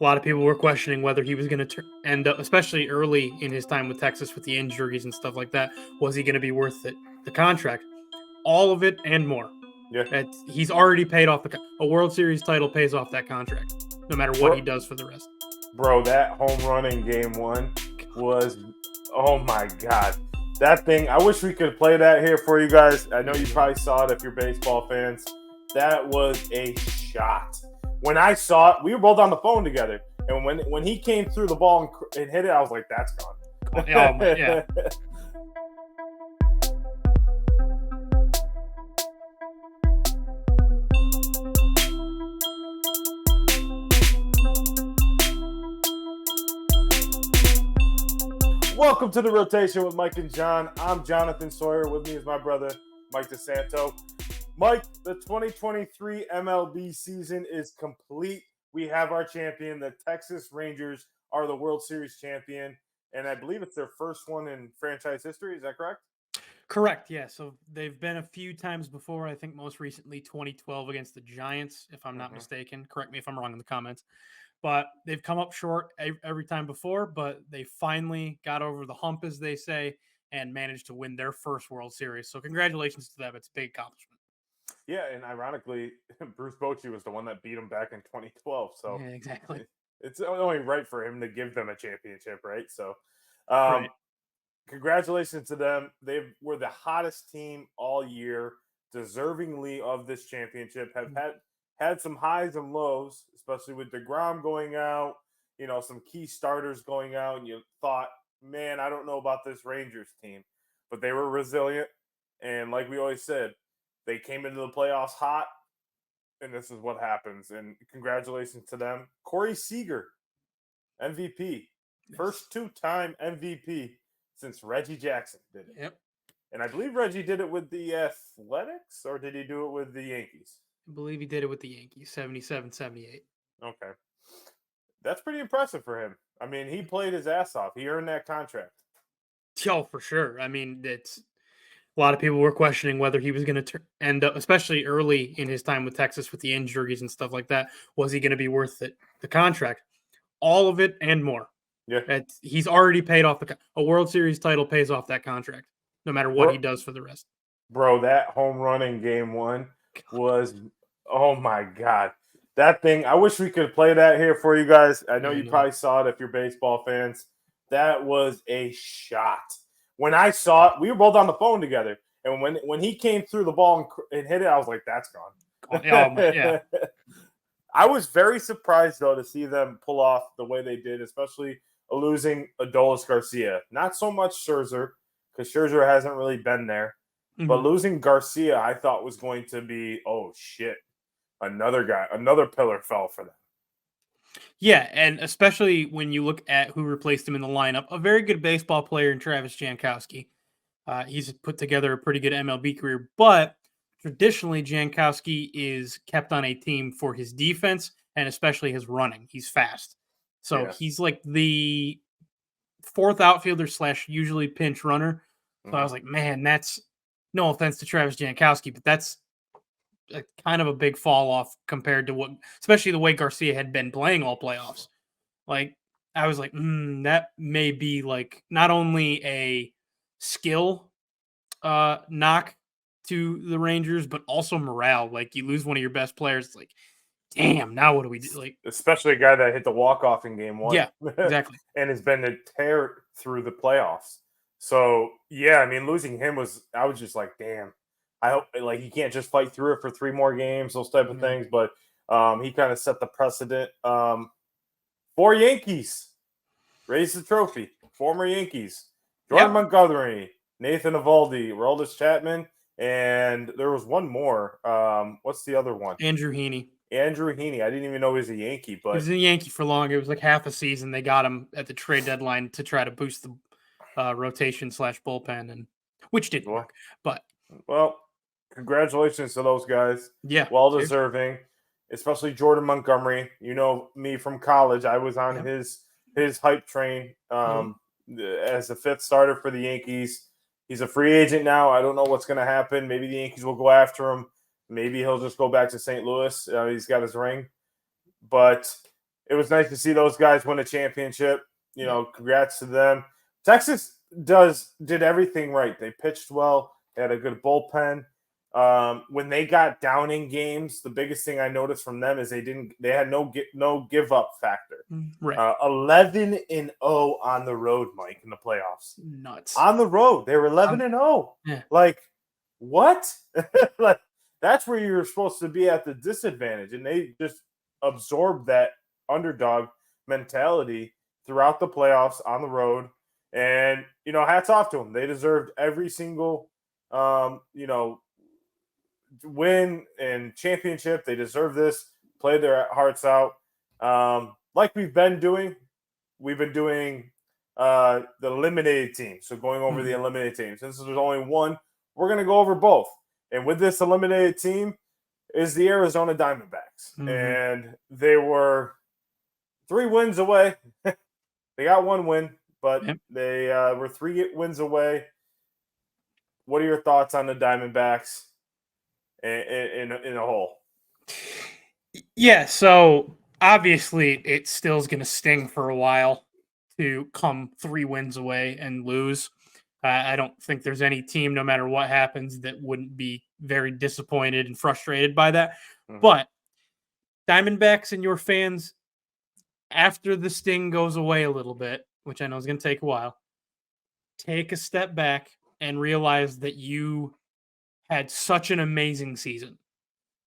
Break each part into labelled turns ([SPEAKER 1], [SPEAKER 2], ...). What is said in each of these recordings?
[SPEAKER 1] A lot of people were questioning whether he was going to end up, especially early in his time with Texas with the injuries and stuff like that. Was he going to be worth it? The contract, all of it and more.
[SPEAKER 2] Yeah.
[SPEAKER 1] He's already paid off a World Series title pays off that contract, no matter what he does for the rest.
[SPEAKER 2] Bro, that home run in game 1 was, oh my God. That thing, I wish we could play that here for you guys. I know you probably saw it if you're baseball fans. That was a shot. When I saw it, we were both on the phone together. And when he came through the ball and hit it, I was like, that's gone.
[SPEAKER 1] Oh, yeah.
[SPEAKER 2] Welcome to the rotation with Mike and Jon. I'm Jonathan Sawyer. With me is my brother, Mike DeSanto. Mike, the 2023 MLB season is complete. We have our champion. The Texas Rangers are the World Series champion, and I believe it's their first one in franchise history. Is that correct?
[SPEAKER 1] Correct, yeah. So they've been a few times before. I think most recently 2012 against the Giants, if I'm not mistaken. Correct me if I'm wrong in the comments. But they've come up short every time before, but they finally got over the hump, as they say, and managed to win their first World Series. So congratulations to them. It's a big accomplishment.
[SPEAKER 2] Yeah, and ironically, Bruce Bochy was the one that beat him back in 2012. So
[SPEAKER 1] yeah, exactly.
[SPEAKER 2] It's only right for him to give them a championship, right? So
[SPEAKER 1] Right.
[SPEAKER 2] Congratulations to them. They were the hottest team all year, deservingly of this championship. Have had some highs and lows, especially with DeGrom going out, some key starters going out, and you thought, man, I don't know about this Rangers team. But they were resilient, and like we always said, they came into the playoffs hot, and this is what happens. And congratulations to them. Corey Seager, MVP. First two-time MVP since Reggie Jackson did it.
[SPEAKER 1] Yep.
[SPEAKER 2] And I believe Reggie did it with the Athletics, or did he do it with the Yankees?
[SPEAKER 1] I believe he did it with the Yankees, 77, 78.
[SPEAKER 2] Okay. That's pretty impressive for him. I mean, he played his ass off. He earned that contract.
[SPEAKER 1] Oh, for sure. I mean, it's a lot of people were questioning whether he was going to end up, especially early in his time with Texas with the injuries and stuff like that. Was he going to be worth it? The contract, all of it and more.
[SPEAKER 2] Yeah.
[SPEAKER 1] He's already paid off a World Series title pays off that contract, no matter what he does for the rest.
[SPEAKER 2] Bro, that home run in game 1 was, oh my God. That thing, I wish we could play that here for you guys. I know you probably saw it if you're baseball fans. That was a shot. When I saw it, we were both on the phone together. And when he came through the ball and hit it, I was like, that's gone.
[SPEAKER 1] Yeah.
[SPEAKER 2] I was very surprised, though, to see them pull off the way they did, especially losing Adolis Garcia. Not so much Scherzer, because Scherzer hasn't really been there. Mm-hmm. But losing Garcia, I thought was going to be, oh, shit. Another pillar fell for them.
[SPEAKER 1] Yeah, and especially when you look at who replaced him in the lineup, a very good baseball player in Travis Jankowski. He's put together a pretty good MLB career, but traditionally Jankowski is kept on a team for his defense and especially his running. He's fast. So he's like the fourth outfielder / usually pinch runner. So I was like, man, that's no offense to Travis Jankowski, but that's kind of a big fall off compared to what, especially the way Garcia had been playing all playoffs. Like, I was like, that may be like not only a skill knock to the Rangers, but also morale. Like, you lose one of your best players, it's like, damn, now what do we do? Like,
[SPEAKER 2] especially a guy that hit the walk-off in game 1.
[SPEAKER 1] Yeah, exactly.
[SPEAKER 2] And has been a tear through the playoffs. So, yeah, I mean, losing him I was just like, damn. I hope, like, he can't just fight through it for 3 more games, those type of things. But he kind of set the precedent. 4 Yankees raised the trophy. Former Yankees. Jordan Montgomery, Nathan Eovaldi, Aroldis Chapman, and there was one more. What's the other one?
[SPEAKER 1] Andrew Heaney.
[SPEAKER 2] I didn't even know he was a Yankee. But
[SPEAKER 1] he was a Yankee for long. It was like half a season. They got him at the trade deadline to try to boost the rotation / bullpen, and which didn't work. But
[SPEAKER 2] congratulations to those guys.
[SPEAKER 1] Yeah.
[SPEAKER 2] Well deserving, especially Jordan Montgomery. You know me from college. I was on his hype train as the 5th starter for the Yankees. He's a free agent now. I don't know what's going to happen. Maybe the Yankees will go after him. Maybe he'll just go back to St. Louis. He's got his ring. But it was nice to see those guys win a championship. Congrats to them. Texas did everything right. They pitched well. They had a good bullpen. When they got down in games, the biggest thing I noticed from them is they had no give up factor.
[SPEAKER 1] Right.
[SPEAKER 2] 11-0 on the road, Mike, in the playoffs.
[SPEAKER 1] Nuts.
[SPEAKER 2] On the road, they were 11-0.
[SPEAKER 1] Yeah.
[SPEAKER 2] Like, what? Like, that's where you're supposed to be at the disadvantage, and they just absorbed that underdog mentality throughout the playoffs on the road. And hats off to them. They deserved every single win and championship. They deserve this. Played their hearts out. Like we've been doing the eliminated teams. So going over the eliminated teams. Since there's only one, we're going to go over both. And with this eliminated team is the Arizona Diamondbacks. And they were 3 wins away. They got 1 win, but they were 3 wins away. What are your thoughts on the Diamondbacks in a whole?
[SPEAKER 1] Yeah, so obviously it still is going to sting for a while to come 3 wins away and lose. I don't think there's any team, no matter what happens, that wouldn't be very disappointed and frustrated by that. But Diamondbacks and your fans, after the sting goes away a little bit, which I know is going to take a while, take a step back and realize that you had such an amazing season.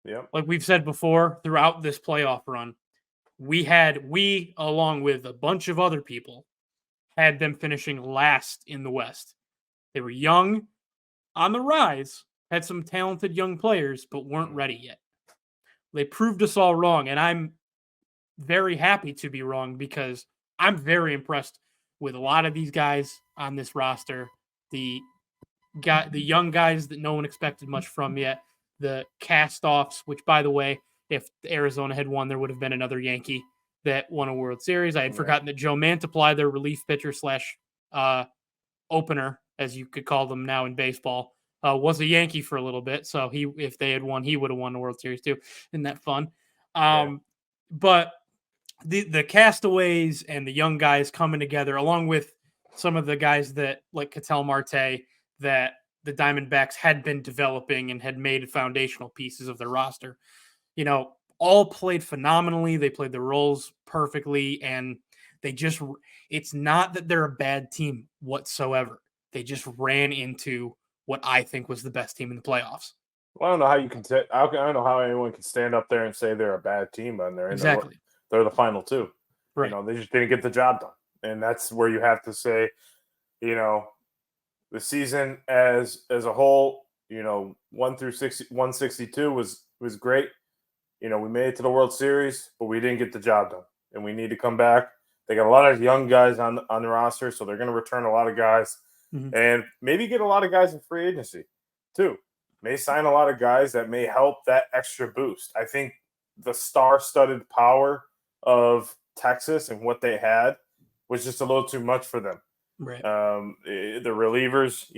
[SPEAKER 2] Yep.
[SPEAKER 1] Like we've said before, throughout this playoff run, we, along with a bunch of other people, had them finishing last in the West. They were young, on the rise, had some talented young players, but weren't ready yet. They proved us all wrong, and I'm very happy to be wrong because I'm very impressed with a lot of these guys on this roster. The young guys that no one expected much from yet. The cast-offs, which, by the way, if Arizona had won, there would have been another Yankee that won a World Series. I had forgotten that Joe Mantiply, their relief pitcher / opener, as you could call them now in baseball, was a Yankee for a little bit. So if they had won, he would have won the World Series too. Isn't that fun? But the castaways and the young guys coming together, along with some of the guys that, like Ketel Marte, that the Diamondbacks had been developing and had made foundational pieces of their roster, all played phenomenally. They played their roles perfectly, and it's not that they're a bad team whatsoever. They just ran into what I think was the best team in the playoffs.
[SPEAKER 2] Well, I don't know how you can. I don't know how anyone can stand up there and say they're a bad team when they're
[SPEAKER 1] Exactly.
[SPEAKER 2] They're the final 2.
[SPEAKER 1] Right.
[SPEAKER 2] They just didn't get the job done, and that's where you have to say, the season as a whole, 1 through 162 was great. We made it to the World Series, but we didn't get the job done, and we need to come back. They got a lot of young guys on the roster, so they're going to return a lot of guys, and maybe get a lot of guys in free agency too. May sign a lot of guys that may help that extra boost. I think the star-studded power of Texas and what they had was just a little too much for them.
[SPEAKER 1] Right.
[SPEAKER 2] The relievers,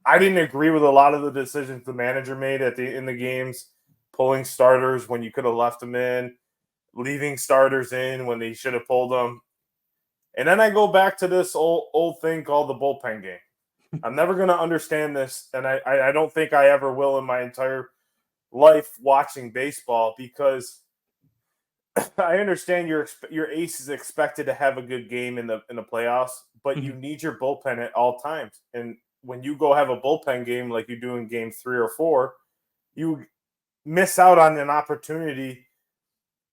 [SPEAKER 2] I didn't agree with a lot of the decisions the manager made in the games, pulling starters when you could have left them in, leaving starters in when they should have pulled them. And then I go back to this old thing called the bullpen game. I'm never going to understand this, and I don't think I ever will in my entire life watching baseball, because I understand your ace is expected to have a good game in the playoffs, but you need your bullpen at all times. And when you go have a bullpen game like you do in game 3 or 4, you miss out on an opportunity.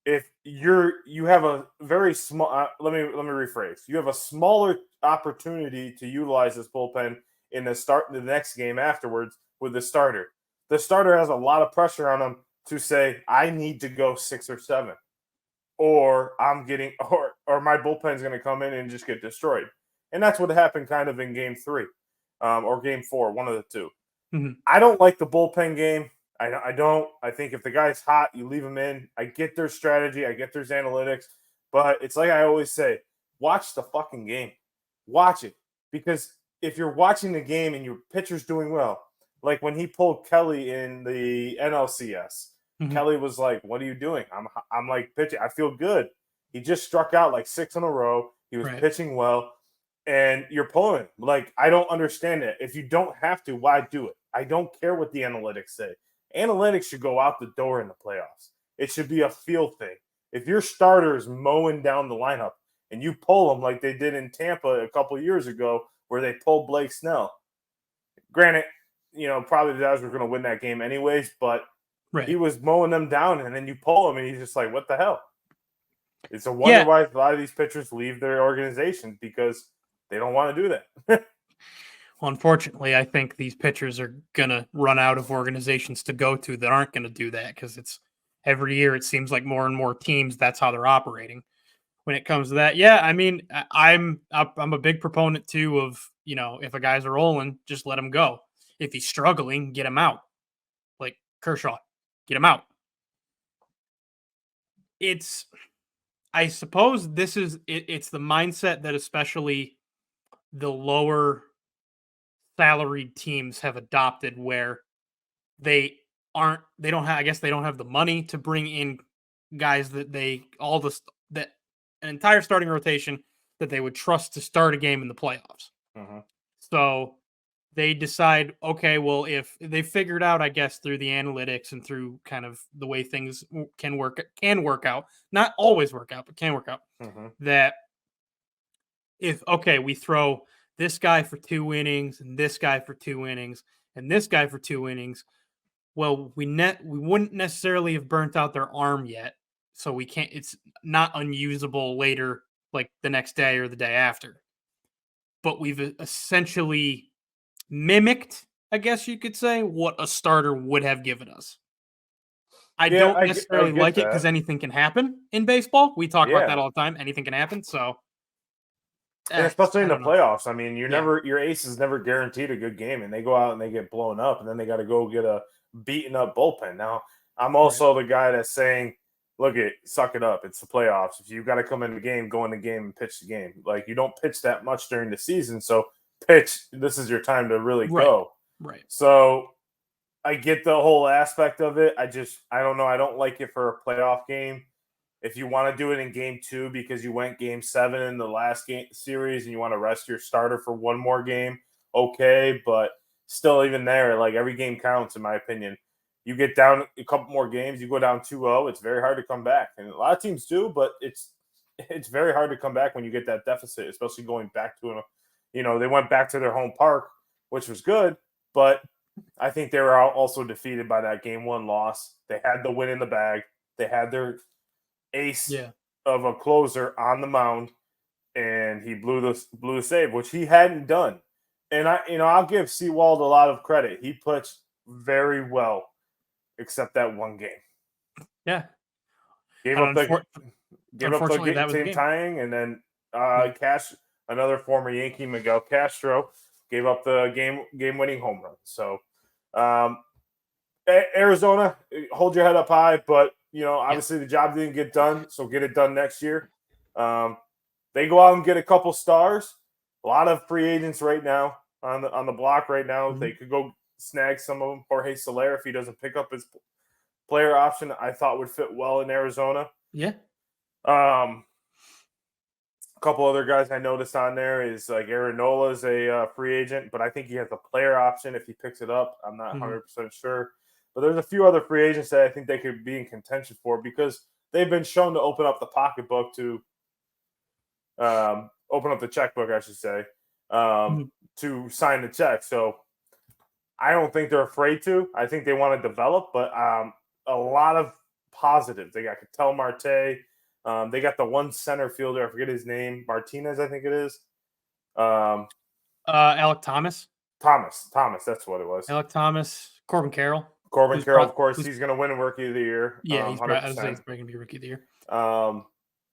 [SPEAKER 2] If you have a very small, let me rephrase. You have a smaller opportunity to utilize this bullpen in the next game afterwards with the starter. The starter has a lot of pressure on him to say, I need to go 6 or 7. Or or my bullpen's going to come in and just get destroyed. And that's what happened kind of in game 3 or game 4, one of the two. I don't like the bullpen game. I don't. I think if the guy's hot, you leave him in. I get their strategy. I get their analytics. But it's like I always say, watch the fucking game. Watch it. Because if you're watching the game and your pitcher's doing well, like when he pulled Kelly in the NLCS, Kelly was like, "What are you doing?" I'm like pitching. I feel good. He just struck out like 6 in a row. He was pitching well, and you're pulling him. Like, I don't understand it. If you don't have to, why do it? I don't care what the analytics say. Analytics should go out the door in the playoffs. It should be a feel thing. If your starter is mowing down the lineup and you pull them like they did in Tampa a couple years ago, where they pulled Blake Snell. Granted, probably the Dodgers were going to win that game anyways, but he was mowing them down, and then you pull him, and he's just like, what the hell? It's a wonder why a lot of these pitchers leave their organizations, because they don't want to do that.
[SPEAKER 1] Well, unfortunately, I think these pitchers are going to run out of organizations to go to that aren't going to do that, because it's every year it seems like more and more teams, that's how they're operating. When it comes to that, yeah, I mean, I'm a big proponent too of, if a guy's rolling, just let him go. If he's struggling, get him out. Like Kershaw, get him out. I suppose this is it's the mindset that especially the lower salaried teams have adopted, where they don't have the money to bring in guys that an entire starting rotation that they would trust to start a game in the playoffs. So they decide, okay, well, if they figured out, I guess, through the analytics and through kind of the way things can work out, not always work out, but can work out, that if, okay, we throw this guy for 2 innings and this guy for 2 innings and this guy for 2 innings, well, we wouldn't necessarily have burnt out their arm yet, so we can't. It's not unusable later, like the next day or the day after. But we've essentially mimicked, I guess you could say, what a starter would have given us. I don't necessarily like it, because anything can happen in baseball. We talk about that all the time. Anything can happen. So,
[SPEAKER 2] and especially in the playoffs, I mean, your ace is never guaranteed a good game, and they go out and they get blown up, and then they got to go get a beaten up bullpen. Now, I'm also the guy that's saying, look, suck it up. It's the playoffs. If you got to come in the game, go in the game and pitch the game. Like, you don't pitch that much during the season, so pitch. This is your time to really go.
[SPEAKER 1] Right.
[SPEAKER 2] So I get the whole aspect of it. I don't know. I don't like it for a playoff game. If you want to do it in game 2 because you went game 7 in the last game series and you want to rest your starter for one more game, okay. But still, even there, like, every game counts, in my opinion. You get down a couple more games, you go down 2-0, it's very hard to come back. And a lot of teams do, but it's very hard to come back when you get that deficit, especially going back to they went back to their home park, which was good, but I think they were also defeated by that game 1 loss. They had the win in the bag. They had their ace of a closer on the mound, and he blew the save, which he hadn't done. And I'll give Sewald a lot of credit. He pitched very well, except that one game.
[SPEAKER 1] Yeah.
[SPEAKER 2] Gave up the game tying, and then another former Yankee, Miguel Castro, gave up the game-winning home run. So, Arizona, hold your head up high, but obviously the job didn't get done, so get it done next year. They go out and get a couple stars. A lot of free agents right now on the block right now. They could go snag some of them. Jorge Soler, if he doesn't pick up his player option, I thought would fit well in Arizona.
[SPEAKER 1] Yeah.
[SPEAKER 2] A couple other guys I noticed on there is like Aaron Nola is a free agent, but I think he has a player option if he picks it up. I'm not 100% sure. But there's a few other free agents that I think they could be in contention for, because they've been shown to open up the pocketbook to open up the checkbook, I should say, to sign the check. So I don't think they're afraid to. I think they want to develop, but a lot of positives. They got Ketel Marte. They got the one center fielder. I forget his name. Martinez, I think it is.
[SPEAKER 1] Alec Thomas.
[SPEAKER 2] Thomas. That's what it was.
[SPEAKER 1] Alec Thomas. Corbin Carroll.
[SPEAKER 2] Of course, he's going to win Rookie of the Year.
[SPEAKER 1] Yeah, he's probably going to be Rookie of the Year.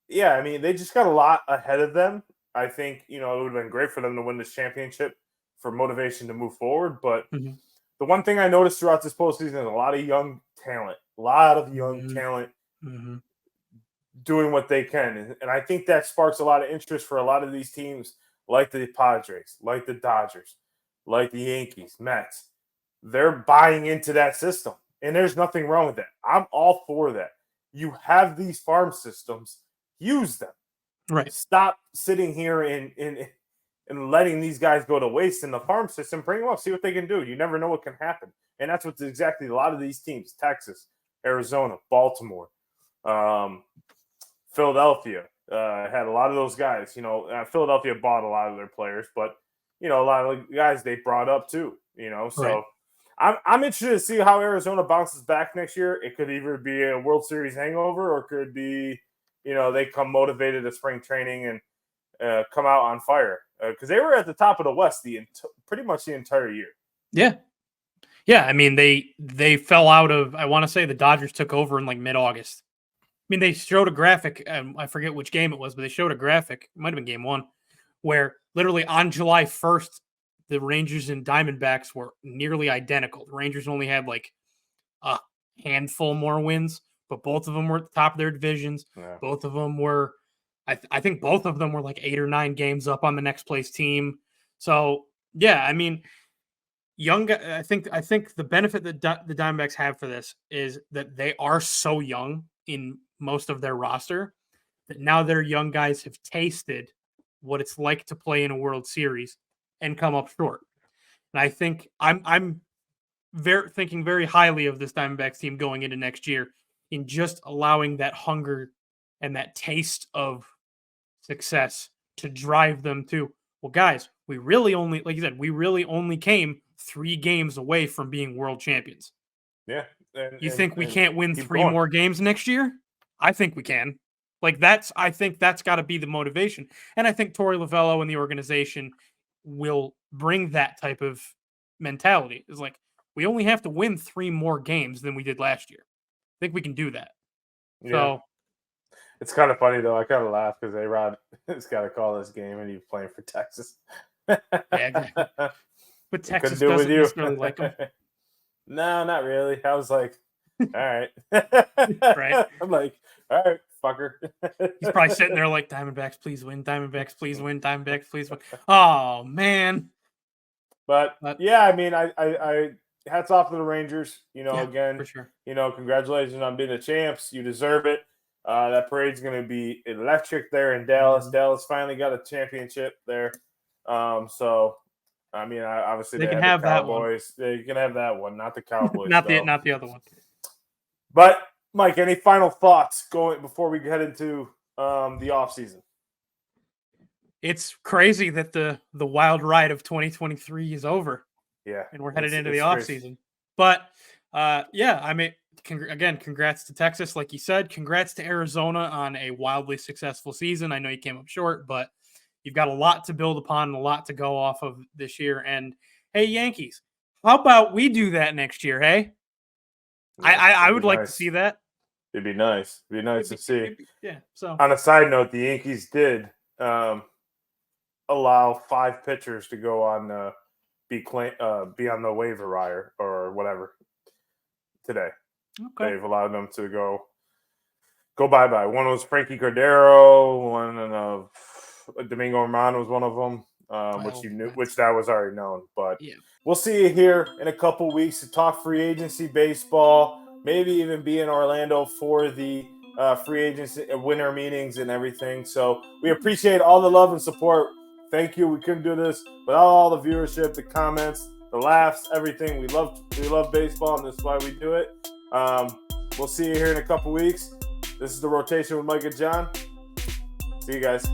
[SPEAKER 2] Yeah, I mean, they just got a lot ahead of them. I think, it would have been great for them to win this championship for motivation to move forward. But the one thing I noticed throughout this postseason is a lot of young talent. Doing what they can. And I think that sparks a lot of interest for a lot of these teams, like the Padres, like the Dodgers, like the Yankees, Mets. They're buying into that system. And there's nothing wrong with that. I'm all for that. You have these farm systems, use them.
[SPEAKER 1] Right.
[SPEAKER 2] Stop sitting here and letting these guys go to waste in the farm system. Bring them up, see what they can do. You never know what can happen. And that's what's exactly a lot of these teams, Texas, Arizona, Baltimore, Philadelphia, had a lot of those guys. You know, Philadelphia bought a lot of their players, but, you know, a lot of the guys they brought up too, you know. So
[SPEAKER 1] Right.
[SPEAKER 2] I'm interested to see how Arizona bounces back next year. It could either be a World Series hangover or it could be, you know, they come motivated to spring training and come out on fire. Because they were at the top of the West pretty much the entire year.
[SPEAKER 1] Yeah. Yeah, I mean, they fell out of, I want to say the Dodgers took over in like mid-August. I mean, they showed a graphic, I forget which game it was, but they showed a graphic, it might have been game 1, where literally on July 1st, the Rangers and Diamondbacks were nearly identical. The Rangers only had like a handful more wins, but both of them were at the top of their divisions.
[SPEAKER 2] Yeah.
[SPEAKER 1] Both of them were, I think both of them were like 8 or 9 games up on the next place team. So, yeah, I mean, I think the benefit that the Diamondbacks have for this is that they are so young in most of their roster that now their young guys have tasted what it's like to play in a World Series and come up short. And I think I'm thinking very highly of this Diamondbacks team going into next year in just allowing that hunger and that taste of success to drive them to, well, guys, we really only, like you said, we really only came 3 games away from being world champions.
[SPEAKER 2] Yeah.
[SPEAKER 1] You think we can't win 3
[SPEAKER 2] going.
[SPEAKER 1] more games next year? I think we can. Like I think that's got to be the motivation. And I think Torey Lovello and the organization will bring that type of mentality. It's like, we only have to win 3 more games than we did last year. I think we can do that.
[SPEAKER 2] Yeah.
[SPEAKER 1] So
[SPEAKER 2] it's kind of funny though. I kind of laugh because A-Rod has got to call this game and he's playing for Texas.
[SPEAKER 1] yeah, exactly. But Texas
[SPEAKER 2] do
[SPEAKER 1] doesn't
[SPEAKER 2] with you.
[SPEAKER 1] necessarily like him.
[SPEAKER 2] No, not really. I was like, all right.
[SPEAKER 1] Right.
[SPEAKER 2] I'm like, all right, fucker.
[SPEAKER 1] He's probably sitting there like, Diamondbacks, please win. Diamondbacks, please win. Diamondbacks, please win. Oh, man.
[SPEAKER 2] But yeah, I mean, I hats off to the Rangers. You know,
[SPEAKER 1] Yeah,
[SPEAKER 2] again,
[SPEAKER 1] for sure.
[SPEAKER 2] you know, congratulations on being the champs. You deserve it. That parade's going to be electric there in Dallas.
[SPEAKER 1] Mhm.
[SPEAKER 2] Dallas finally got a championship there. So, I mean, obviously
[SPEAKER 1] They can
[SPEAKER 2] had
[SPEAKER 1] have
[SPEAKER 2] the
[SPEAKER 1] that one.
[SPEAKER 2] Cowboys. They can have that one, not the Cowboys.
[SPEAKER 1] Not
[SPEAKER 2] though.
[SPEAKER 1] the other one.
[SPEAKER 2] But Mike, any final thoughts going before we head into the offseason?
[SPEAKER 1] It's crazy that the wild ride of 2023 is over.
[SPEAKER 2] Yeah.
[SPEAKER 1] And we're headed into the offseason. But yeah, I mean, again, congrats to Texas, like you said. Congrats to Arizona on a wildly successful season. I know you came up short, but you've got a lot to build upon and a lot to go off of this year. And hey, Yankees, how about we do that next year, hey? Yeah, I would like to see that.
[SPEAKER 2] It'd be nice. It'd be nice to see.
[SPEAKER 1] Yeah. So
[SPEAKER 2] on a side note, the Yankees did allow 5 pitchers to go on be on the waiver wire or whatever today.
[SPEAKER 1] Okay.
[SPEAKER 2] They've allowed them to go bye-bye. One was Frankie Cordero, one of Domingo Romano was one of them, which you knew, which that was already known. But yeah, we'll see you here in a couple weeks to talk free agency baseball. Maybe even be in Orlando for the free agency winter meetings and everything. So we appreciate all the love and support. Thank you. We couldn't do this without all the viewership, the comments, the laughs, everything. We love baseball, and that's why we do it. We'll see you here in a couple weeks. This is The Rotation with Mike and Jon. See you guys.